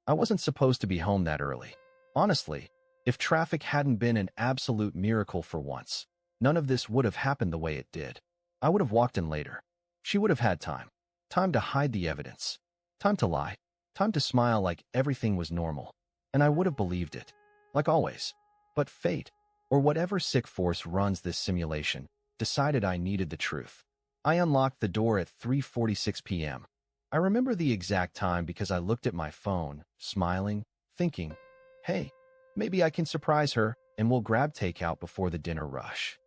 I wasn't supposed to be home that early. Honestly, if traffic hadn't been an absolute miracle for once, none of this would have happened the way it did. I would have walked in later. She would have had time. Time to hide the evidence. Time to lie. Time to smile like everything was normal. And I would have believed it. Like always. But fate, or whatever sick force runs this simulation, decided I needed the truth. I unlocked the door at 3:46 p.m. I remember the exact time because I looked at my phone, smiling, thinking, hey, maybe I can surprise her and we'll grab takeout before the dinner rush.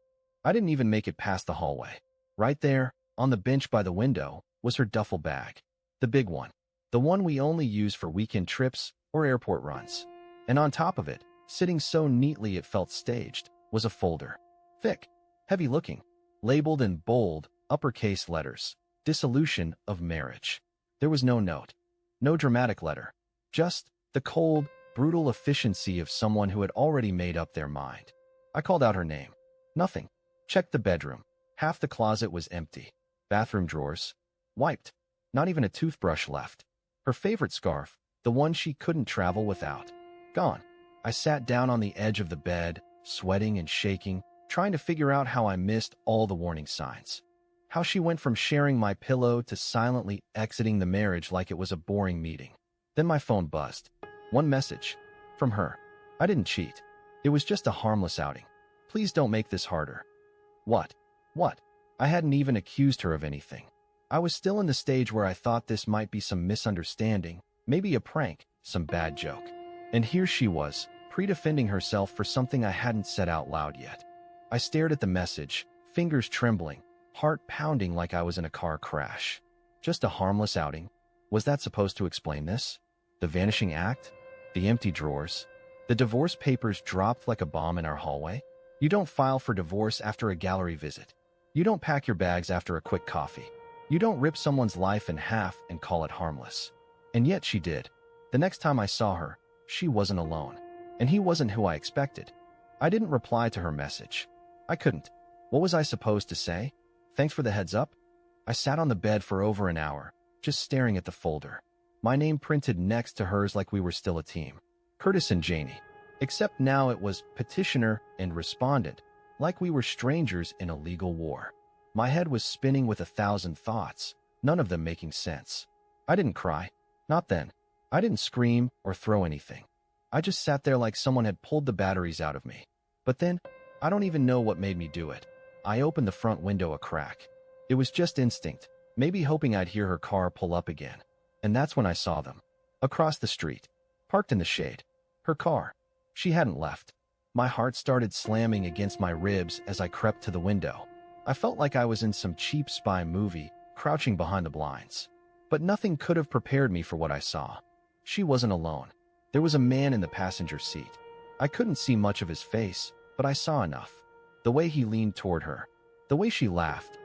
I didn't even make it past the hallway. Right there, on the bench by the window, was her duffel bag. The big one. The one we only use for weekend trips or airport runs. And on top of it, sitting so neatly it felt staged, was a folder. Thick, heavy-looking, labeled in bold, uppercase letters, Dissolution of Marriage. There was no note, no dramatic letter, just the cold, brutal efficiency of someone who had already made up their mind. I called out her name. Nothing. Checked the bedroom. Half the closet was empty. Bathroom drawers. Wiped. Not even a toothbrush left. Her favorite scarf, the one she couldn't travel without. Gone. I sat down on the edge of the bed, sweating and shaking, trying to figure out how I missed all the warning signs. How she went from sharing my pillow to silently exiting the marriage like it was a boring meeting. Then my phone buzzed. One message. From her. I didn't cheat. It was just a harmless outing. Please don't make this harder. What? What? I hadn't even accused her of anything. I was still in the stage where I thought this might be some misunderstanding, maybe a prank, some bad joke. And here she was, pre-defending herself for something I hadn't said out loud yet. I stared at the message, fingers trembling, heart pounding like I was in a car crash. Just a harmless outing. Was that supposed to explain this? The vanishing act? The empty drawers? The divorce papers dropped like a bomb in our hallway? You don't file for divorce after a gallery visit. You don't pack your bags after a quick coffee. You don't rip someone's life in half and call it harmless. And yet she did. The next time I saw her, she wasn't alone. And he wasn't who I expected. I didn't reply to her message. I couldn't. What was I supposed to say? Thanks for the heads up? I sat on the bed for over an hour, just staring at the folder. My name printed next to hers like we were still a team. Curtis and Janie. Except now it was petitioner and respondent, like we were strangers in a legal war. My head was spinning with 1,000 thoughts, none of them making sense. I didn't cry. Not then. I didn't scream or throw anything. I just sat there like someone had pulled the batteries out of me. But then, I don't even know what made me do it. I opened the front window a crack. It was just instinct, maybe hoping I'd hear her car pull up again. And that's when I saw them. Across the street. Parked in the shade. Her car. She hadn't left. My heart started slamming against my ribs as I crept to the window. I felt like I was in some cheap spy movie, crouching behind the blinds. But nothing could have prepared me for what I saw. She wasn't alone. There was a man in the passenger seat. I couldn't see much of his face, but I saw enough. The way he leaned toward her. The way she laughed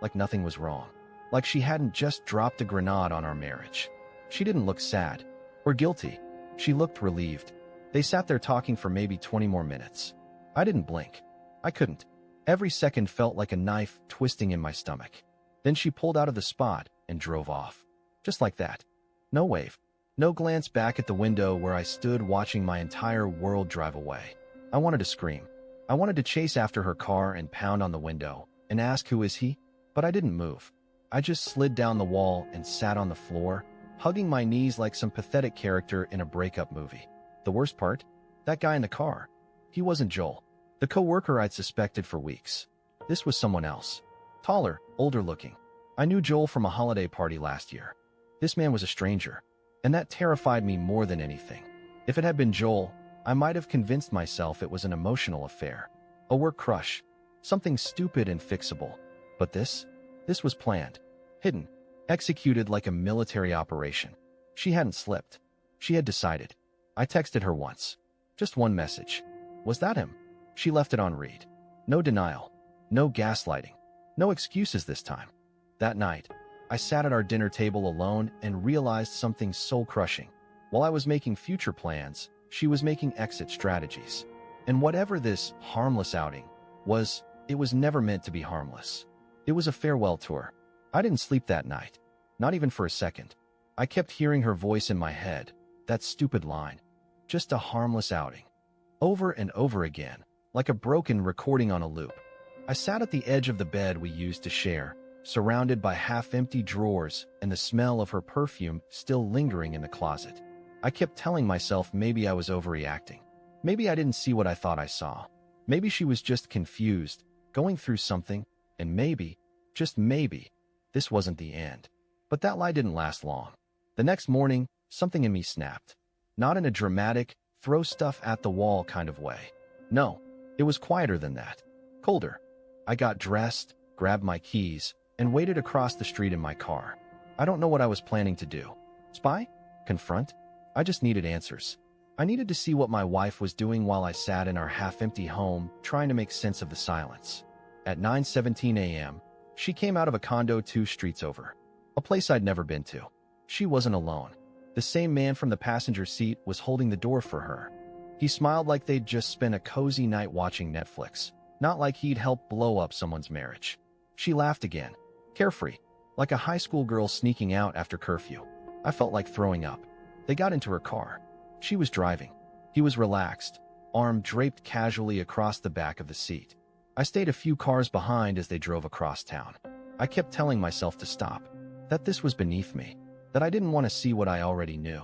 like nothing was wrong. Like she hadn't just dropped a grenade on our marriage. She didn't look sad or guilty. She looked relieved. They sat there talking for maybe 20 more minutes. I didn't blink. I couldn't. Every second felt like a knife twisting in my stomach. Then she pulled out of the spot and drove off. Just like that. No wave. No glance back at the window where I stood watching my entire world drive away. I wanted to scream. I wanted to chase after her car and pound on the window and ask who is he, but I didn't move. I just slid down the wall and sat on the floor, hugging my knees like some pathetic character in a breakup movie. The worst part? That guy in the car. He wasn't Joel, the co-worker I'd suspected for weeks. This was someone else. Taller, older looking. I knew Joel from a holiday party last year. This man was a stranger, and that terrified me more than anything. If it had been Joel, I might have convinced myself it was an emotional affair, a work crush, something stupid and fixable. But this was planned, hidden, executed like a military operation. She hadn't slipped. She had decided. I texted her once. Just one message. Was that him? She left it on read. No denial. No gaslighting. No excuses this time. That night, I sat at our dinner table alone and realized something soul-crushing. While I was making future plans, she was making exit strategies. And whatever this harmless outing was, it was never meant to be harmless. It was a farewell tour. I didn't sleep that night. Not even for a second. I kept hearing her voice in my head, that stupid line. Just a harmless outing. Over and over again, like a broken recording on a loop. I sat at the edge of the bed we used to share, surrounded by half-empty drawers and the smell of her perfume still lingering in the closet. I kept telling myself maybe I was overreacting. Maybe I didn't see what I thought I saw. Maybe she was just confused, going through something, and maybe, just maybe, this wasn't the end. But that lie didn't last long. The next morning, something in me snapped. Not in a dramatic, throw stuff at the wall kind of way. No, it was quieter than that. Colder. I got dressed, grabbed my keys, and waited across the street in my car. I don't know what I was planning to do. Spy? Confront? I just needed answers. I needed to see what my wife was doing while I sat in our half-empty home, trying to make sense of the silence. At 9:17 a.m., she came out of a condo 2 streets over. A place I'd never been to. She wasn't alone. The same man from the passenger seat was holding the door for her. He smiled like they'd just spent a cozy night watching Netflix, not like he'd helped blow up someone's marriage. She laughed again, carefree, like a high school girl sneaking out after curfew. I felt like throwing up. They got into her car. She was driving. He was relaxed, arm draped casually across the back of the seat. I stayed a few cars behind as they drove across town. I kept telling myself to stop, that this was beneath me, that I didn't want to see what I already knew.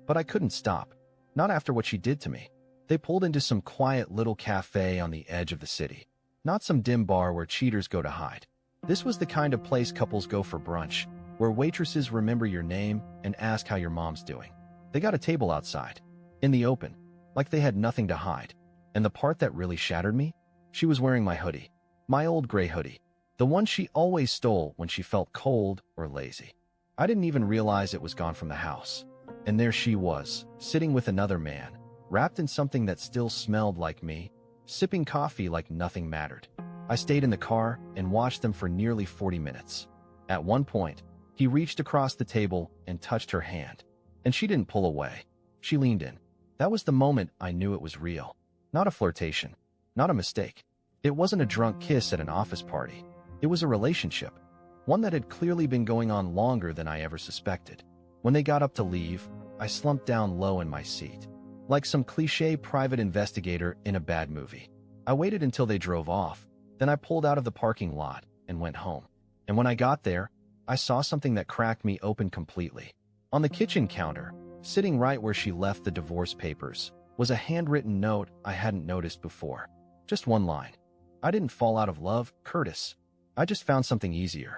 But I couldn't stop, not after what she did to me. They pulled into some quiet little cafe on the edge of the city, not some dim bar where cheaters go to hide. This was the kind of place couples go for brunch, where waitresses remember your name and ask how your mom's doing. They got a table outside, in the open, like they had nothing to hide. And the part that really shattered me? She was wearing my hoodie, my old gray hoodie, the one she always stole when she felt cold or lazy. I didn't even realize it was gone from the house. And there she was, sitting with another man, wrapped in something that still smelled like me, sipping coffee like nothing mattered. I stayed in the car and watched them for nearly 40 minutes. At one point, he reached across the table and touched her hand. And she didn't pull away. She leaned in. That was the moment I knew it was real. Not a flirtation. Not a mistake. It wasn't a drunk kiss at an office party. It was a relationship. One that had clearly been going on longer than I ever suspected. When they got up to leave, I slumped down low in my seat, like some cliché private investigator in a bad movie. I waited until they drove off, then I pulled out of the parking lot and went home. And when I got there, I saw something that cracked me open completely. On the kitchen counter, sitting right where she left the divorce papers, was a handwritten note I hadn't noticed before. Just one line. I didn't fall out of love, Curtis. I just found something easier.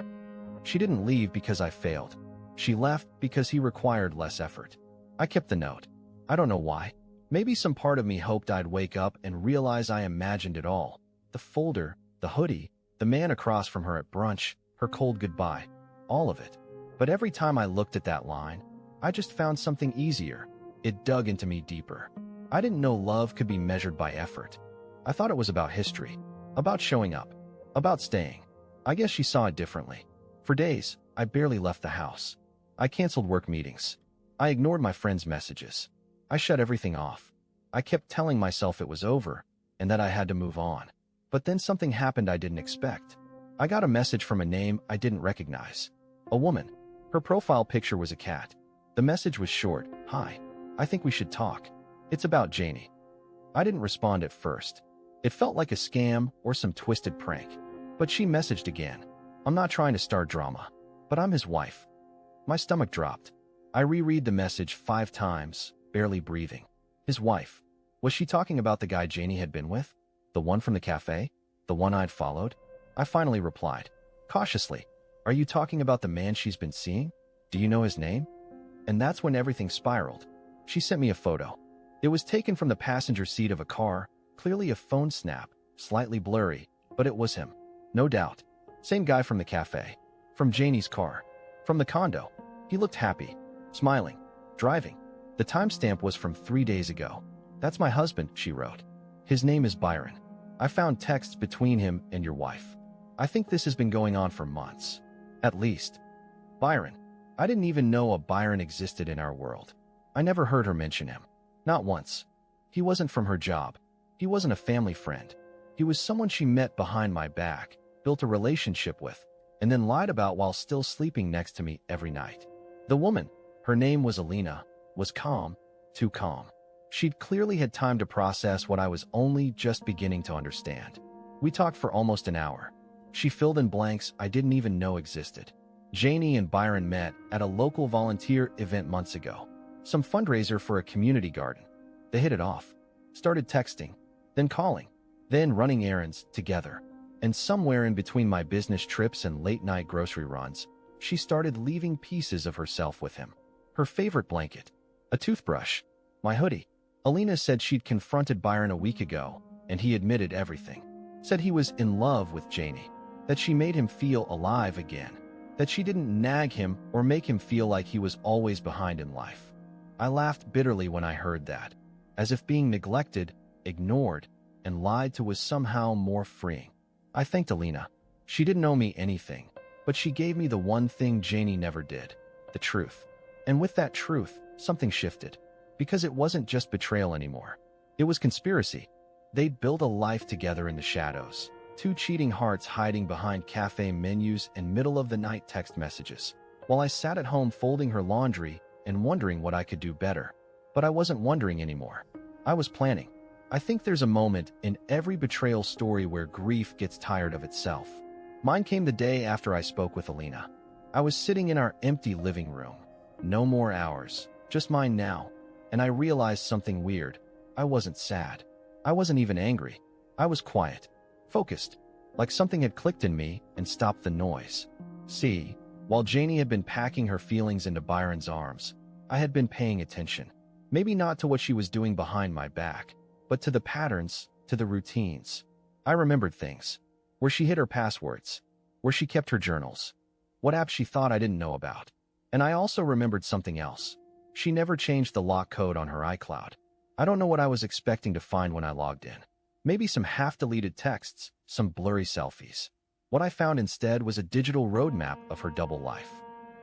She didn't leave because I failed. She left because he required less effort. I kept the note. I don't know why. Maybe some part of me hoped I'd wake up and realize I imagined it all. The folder, the hoodie, the man across from her at brunch, her cold goodbye. All of it. But every time I looked at that line, I just found something easier. It dug into me deeper. I didn't know love could be measured by effort. I thought it was about history, about showing up, about staying. I guess she saw it differently. For days, I barely left the house. I canceled work meetings. I ignored my friends' messages. I shut everything off. I kept telling myself it was over and that I had to move on. But then something happened I didn't expect. I got a message from a name I didn't recognize. A woman. Her profile picture was a cat. The message was short. Hi. I think we should talk. It's about Janie. I didn't respond at first. It felt like a scam or some twisted prank. But she messaged again. I'm not trying to start drama, but I'm his wife. My stomach dropped. I reread the message 5 times, barely breathing. His wife. Was she talking about the guy Janie had been with? The one from the cafe? The one I'd followed? I finally replied, cautiously, are you talking about the man she's been seeing? Do you know his name? And that's when everything spiraled. She sent me a photo. It was taken from the passenger seat of a car, clearly a phone snap, slightly blurry, but it was him. No doubt. Same guy from the cafe. From Janie's car. From the condo. He looked happy. Smiling. Driving. The timestamp was from 3 days ago. That's my husband, she wrote. His name is Byron. I found texts between him and your wife. I think this has been going on for months. At least. Byron. I didn't even know a Byron existed in our world. I never heard her mention him. Not once. He wasn't from her job. He wasn't a family friend. He was someone she met behind my back, built a relationship with, and then lied about while still sleeping next to me every night. The woman, her name was Alina, was calm, too calm. She'd clearly had time to process what I was only just beginning to understand. We talked for almost an hour. She filled in blanks I didn't even know existed. Janie and Byron met at a local volunteer event months ago. Some fundraiser for a community garden. They hit it off. Started texting, then calling, then running errands together. And somewhere in between my business trips and late-night grocery runs, she started leaving pieces of herself with him. Her favorite blanket, a toothbrush, my hoodie. Alina said she'd confronted Byron a week ago, and he admitted everything. Said he was in love with Janie, that she made him feel alive again, that she didn't nag him or make him feel like he was always behind in life. I laughed bitterly when I heard that, as if being neglected, ignored, and lied to was somehow more freeing. I thanked Alina. She didn't owe me anything, but she gave me the one thing Janie never did, the truth. And with that truth, something shifted. Because it wasn't just betrayal anymore. It was conspiracy. They'd built a life together in the shadows. Two cheating hearts hiding behind cafe menus and middle-of-the-night text messages. While I sat at home folding her laundry and wondering what I could do better. But I wasn't wondering anymore. I was planning. I think there's a moment in every betrayal story where grief gets tired of itself. Mine came the day after I spoke with Alina. I was sitting in our empty living room. No more hours, just mine now. And I realized something weird. I wasn't sad. I wasn't even angry. I was quiet, focused, like something had clicked in me and stopped the noise. See, while Janie had been packing her feelings into Byron's arms, I had been paying attention. Maybe not to what she was doing behind my back, but to the patterns, to the routines. I remembered things. Where she hid her passwords, where she kept her journals, what apps she thought I didn't know about. And I also remembered something else. She never changed the lock code on her iCloud. I don't know what I was expecting to find when I logged in. Maybe some half-deleted texts, some blurry selfies. What I found instead was a digital roadmap of her double life.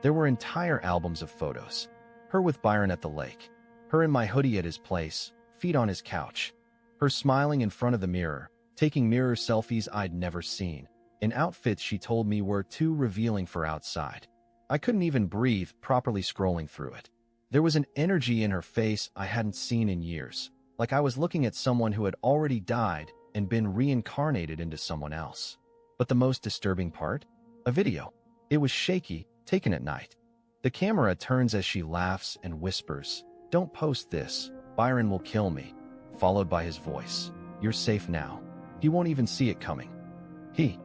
There were entire albums of photos. Her with Byron at the lake. Her in my hoodie at his place, feet on his couch. Her smiling in front of the mirror, taking mirror selfies I'd never seen, in outfits she told me were too revealing for outside. I couldn't even breathe properly scrolling through it. There was an energy in her face I hadn't seen in years, like I was looking at someone who had already died and been reincarnated into someone else. But the most disturbing part? A video. It was shaky, taken at night. The camera turns as she laughs and whispers, "Don't post this, Byron will kill me," followed by his voice, "You're safe now. He won't even see it coming." He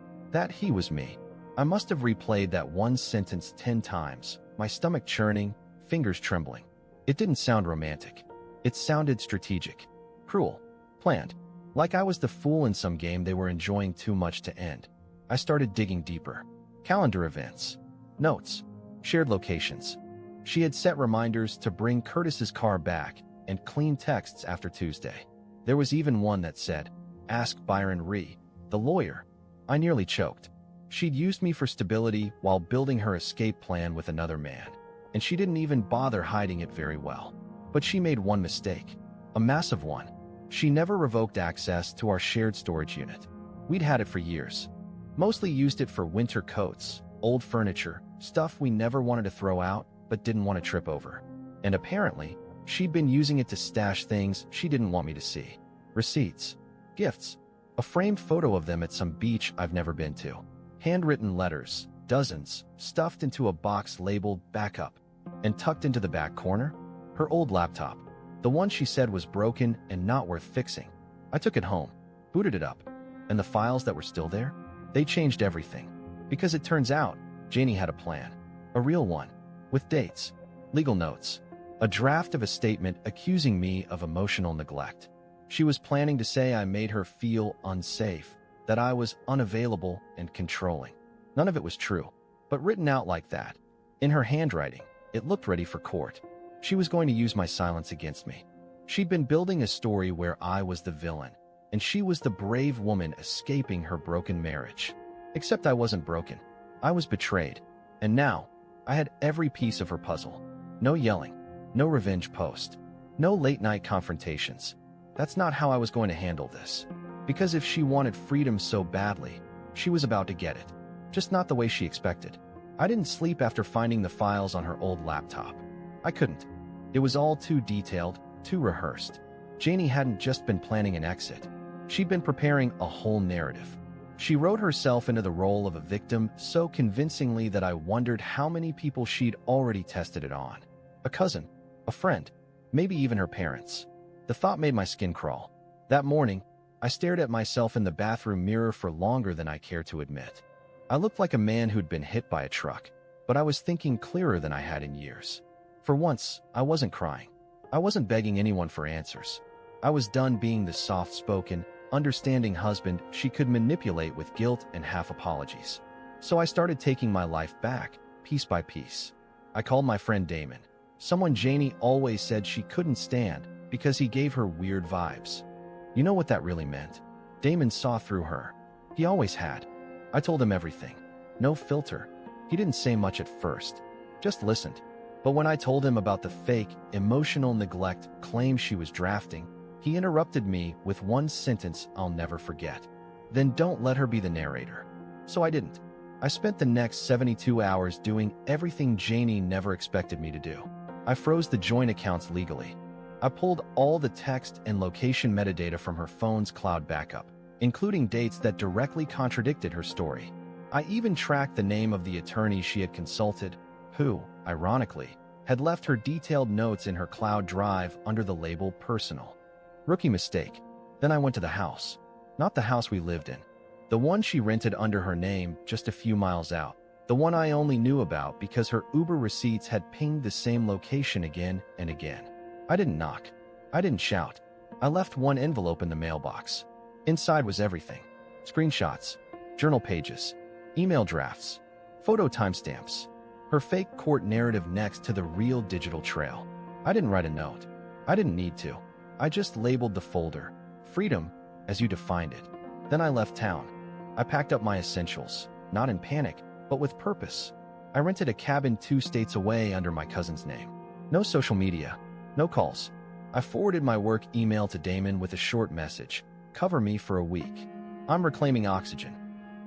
was me. I must have replayed that one sentence 10 times, my stomach churning, fingers trembling. It didn't sound romantic. It sounded strategic, cruel, planned, like I was the fool in some game they were enjoying too much to end. I started digging deeper. Calendar events, notes, shared locations. She had set reminders to bring Curtis's car back and clean texts after Tuesday. There was even one that said, "Ask Byron Rhee, the lawyer." I nearly choked. She'd used me for stability while building her escape plan with another man, and she didn't even bother hiding it very well. But she made one mistake, a massive one. She never revoked access to our shared storage unit. We'd had it for years. Mostly used it for winter coats, old furniture, stuff we never wanted to throw out but didn't want to trip over. And apparently, she'd been using it to stash things she didn't want me to see. Receipts, gifts, a framed photo of them at some beach I've never been to. Handwritten letters, dozens, stuffed into a box labeled backup. And tucked into the back corner, her old laptop, the one she said was broken and not worth fixing. I took it home, booted it up, and the files that were still there, they changed everything. Because it turns out, Janie had a plan, a real one, with dates, legal notes, a draft of a statement accusing me of emotional neglect. She was planning to say I made her feel unsafe, that I was unavailable and controlling. None of it was true, but written out like that, in her handwriting, it looked ready for court. She was going to use my silence against me. She'd been building a story where I was the villain, and she was the brave woman escaping her broken marriage. Except I wasn't broken. I was betrayed. And now, I had every piece of her puzzle. No yelling, no revenge post, no late-night confrontations. That's not how I was going to handle this. Because if she wanted freedom so badly, she was about to get it. Just not the way she expected. I didn't sleep after finding the files on her old laptop. I couldn't. It was all too detailed, too rehearsed. Janie hadn't just been planning an exit. She'd been preparing a whole narrative. She wrote herself into the role of a victim so convincingly that I wondered how many people she'd already tested it on. A cousin, a friend, maybe even her parents. The thought made my skin crawl. That morning, I stared at myself in the bathroom mirror for longer than I cared to admit. I looked like a man who'd been hit by a truck, but I was thinking clearer than I had in years. For once, I wasn't crying. I wasn't begging anyone for answers. I was done being the soft-spoken, understanding husband she could manipulate with guilt and half apologies. So I started taking my life back, piece by piece. I called my friend Damon, someone Janie always said she couldn't stand because he gave her weird vibes. You know what that really meant? Damon saw through her. He always had. I told him everything. No filter. He didn't say much at first, just listened. But when I told him about the fake, emotional neglect claim she was drafting, he interrupted me with one sentence I'll never forget. Then don't let her be the narrator. So I didn't. I spent the next 72 hours doing everything Janie never expected me to do. I froze the joint accounts legally. I pulled all the text and location metadata from her phone's cloud backup, including dates that directly contradicted her story. I even tracked the name of the attorney she had consulted, who, ironically, had left her detailed notes in her cloud drive under the label personal. Rookie mistake. Then I went to the house. Not the house we lived in. The one she rented under her name just a few miles out. The one I only knew about because her Uber receipts had pinged the same location again and again. I didn't knock. I didn't shout. I left one envelope in the mailbox. Inside was everything. Screenshots, journal pages, email drafts, photo timestamps, her fake court narrative next to the real digital trail. I didn't write a note. I didn't need to. I just labeled the folder, Freedom, as you defined it. Then I left town. I packed up my essentials, not in panic, but with purpose. I rented a cabin 2 states away under my cousin's name. No social media, no calls. I forwarded my work email to Damon with a short message. Cover me for a week. I'm reclaiming oxygen.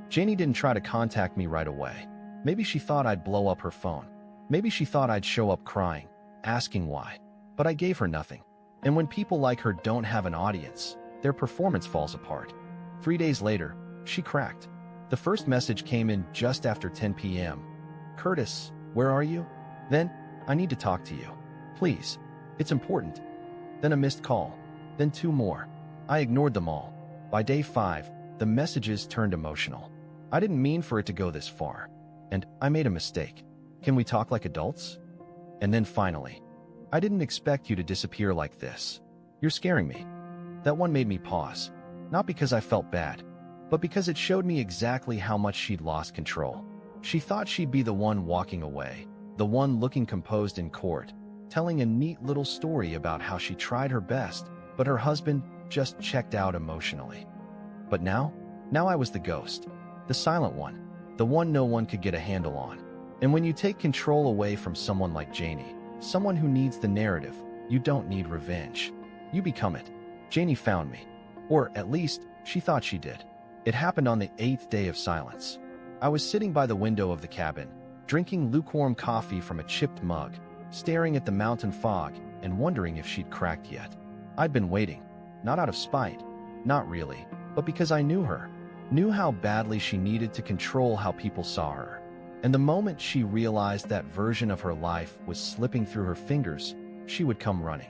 Janie didn't try to contact me right away. Maybe she thought I'd blow up her phone. Maybe she thought I'd show up crying, asking why. But I gave her nothing. And when people like her don't have an audience, their performance falls apart. 3 days later, she cracked. The first message came in just after 10 p.m. Curtis, where are you? Then, I need to talk to you. Please. It's important. Then a missed call. Then 2 more. I ignored them all. By day 5, the messages turned emotional. I didn't mean for it to go this far. And I made a mistake. Can we talk like adults? And then finally, I didn't expect you to disappear like this. You're scaring me. That one made me pause. Not because I felt bad, but because it showed me exactly how much she'd lost control. She thought she'd be the one walking away, the one looking composed in court, telling a neat little story about how she tried her best, but her husband just checked out emotionally. But now I was the ghost, the silent one, the one no one could get a handle on. And when you take control away from someone like Janie, someone who needs the narrative, you don't need revenge. You become it. Janie found me. Or at least, she thought she did. It happened on the 8th day of silence. I was sitting by the window of the cabin, drinking lukewarm coffee from a chipped mug, staring at the mountain fog and wondering if she'd cracked yet. I'd been waiting, not out of spite, not really, but because I knew her, knew how badly she needed to control how people saw her. And the moment she realized that version of her life was slipping through her fingers, she would come running.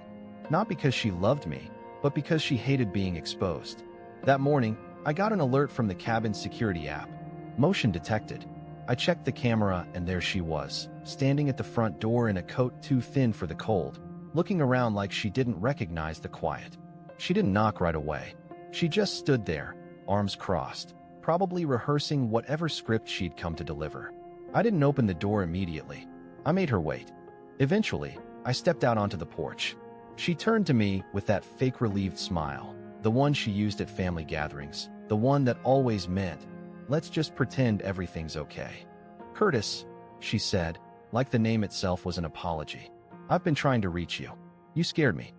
Not because she loved me, but because she hated being exposed. That morning, I got an alert from the cabin's security app. Motion detected. I checked the camera and there she was, standing at the front door in a coat too thin for the cold, looking around like she didn't recognize the quiet. She didn't knock right away. She just stood there, arms crossed, probably rehearsing whatever script she'd come to deliver. I didn't open the door immediately. I made her wait. Eventually, I stepped out onto the porch. She turned to me with that fake relieved smile, the one she used at family gatherings, the one that always meant, let's just pretend everything's okay. Curtis, she said, like the name itself was an apology. I've been trying to reach you. You scared me.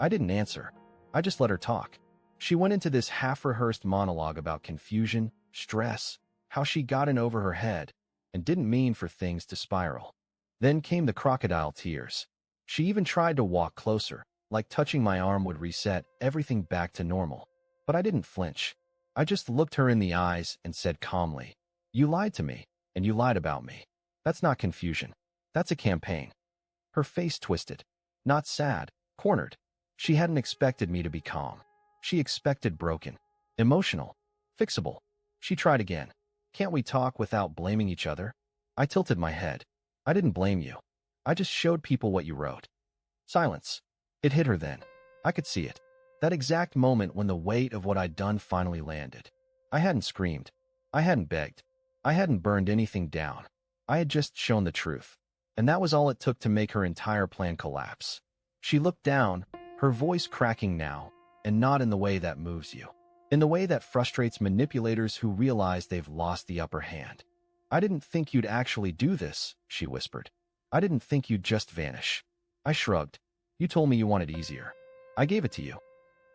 I didn't answer. I just let her talk. She went into this half-rehearsed monologue about confusion, stress, how she got in over her head, and didn't mean for things to spiral. Then came the crocodile tears. She even tried to walk closer, like touching my arm would reset everything back to normal. But I didn't flinch. I just looked her in the eyes and said calmly, "You lied to me, and you lied about me. That's not confusion. That's a campaign." Her face twisted. Not sad, cornered. She hadn't expected me to be calm. She expected broken, emotional, fixable. She tried again. "Can't we talk without blaming each other?" I tilted my head. "I didn't blame you. I just showed people what you wrote." Silence. It hit her then. I could see it. That exact moment when the weight of what I'd done finally landed. I hadn't screamed. I hadn't begged. I hadn't burned anything down. I had just shown the truth. And that was all it took to make her entire plan collapse. She looked down, her voice cracking now, and not in the way that moves you. In the way that frustrates manipulators who realize they've lost the upper hand. "I didn't think you'd actually do this," she whispered. "I didn't think you'd just vanish." I shrugged. "You told me you wanted easier. I gave it to you."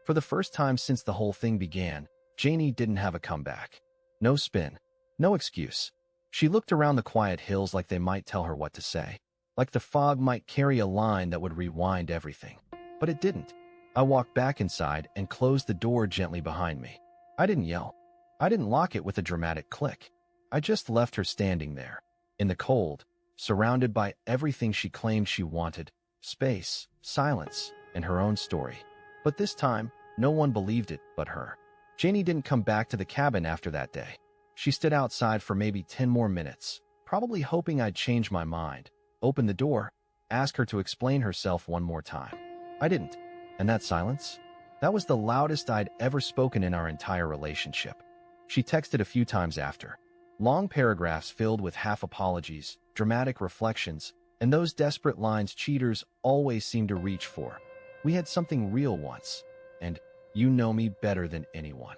For the first time since the whole thing began, Janie didn't have a comeback. No spin. No excuse. She looked around the quiet hills like they might tell her what to say. Like the fog might carry a line that would rewind everything. But it didn't. I walked back inside and closed the door gently behind me. I didn't yell. I didn't lock it with a dramatic click. I just left her standing there, in the cold, surrounded by everything she claimed she wanted: space, silence, and her own story. But this time, no one believed it but her. Janie didn't come back to the cabin after that day. She stood outside for maybe 10 more minutes, probably hoping I'd change my mind, open the door, ask her to explain herself one more time. I didn't. And that silence? That was the loudest I'd ever spoken in our entire relationship. She texted a few times after. Long paragraphs filled with half apologies, dramatic reflections, and those desperate lines cheaters always seem to reach for. "We had something real once, and you know me better than anyone."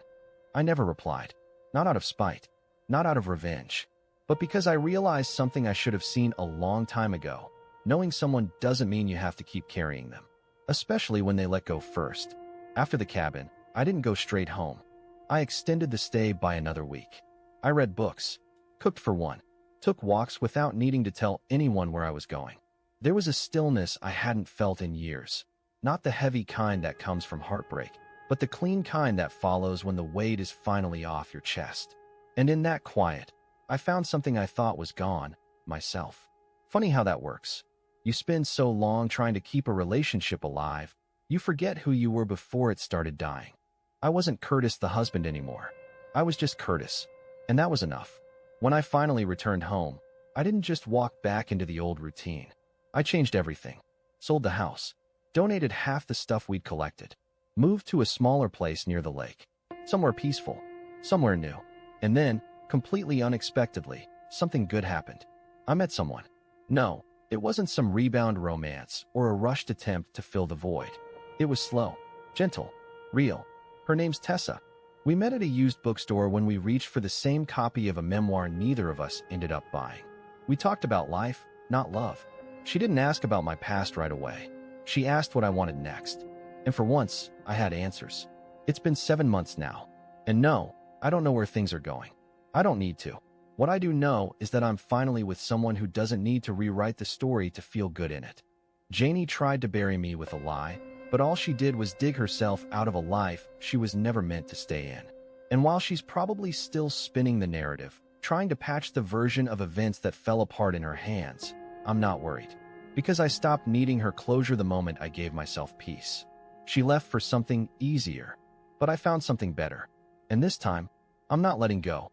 I never replied. Not out of spite, not out of revenge, but because I realized something I should have seen a long time ago. Knowing someone doesn't mean you have to keep carrying them, especially when they let go first. After the cabin, I didn't go straight home. I extended the stay by another week. I read books, cooked for one, took walks without needing to tell anyone where I was going. There was a stillness I hadn't felt in years. Not the heavy kind that comes from heartbreak, but the clean kind that follows when the weight is finally off your chest. And in that quiet, I found something I thought was gone: myself. Funny how that works. You spend so long trying to keep a relationship alive, you forget who you were before it started dying. I wasn't Curtis the husband anymore. I was just Curtis. And that was enough. When I finally returned home, I didn't just walk back into the old routine. I changed everything. Sold the house. Donated half the stuff we'd collected. Moved to a smaller place near the lake. Somewhere peaceful. Somewhere new. And then, completely unexpectedly, something good happened. I met someone. No, it wasn't some rebound romance or a rushed attempt to fill the void. It was slow, gentle, real. Her name's Tessa. We met at a used bookstore when we reached for the same copy of a memoir neither of us ended up buying. We talked about life, not love. She didn't ask about my past right away. She asked what I wanted next. And for once, I had answers. It's been 7 months now. And no, I don't know where things are going. I don't need to. What I do know is that I'm finally with someone who doesn't need to rewrite the story to feel good in it. Janie tried to bury me with a lie, but all she did was dig herself out of a life she was never meant to stay in. And while she's probably still spinning the narrative, trying to patch the version of events that fell apart in her hands, I'm not worried. Because I stopped needing her closure the moment I gave myself peace. She left for something easier, but I found something better. And this time, I'm not letting go.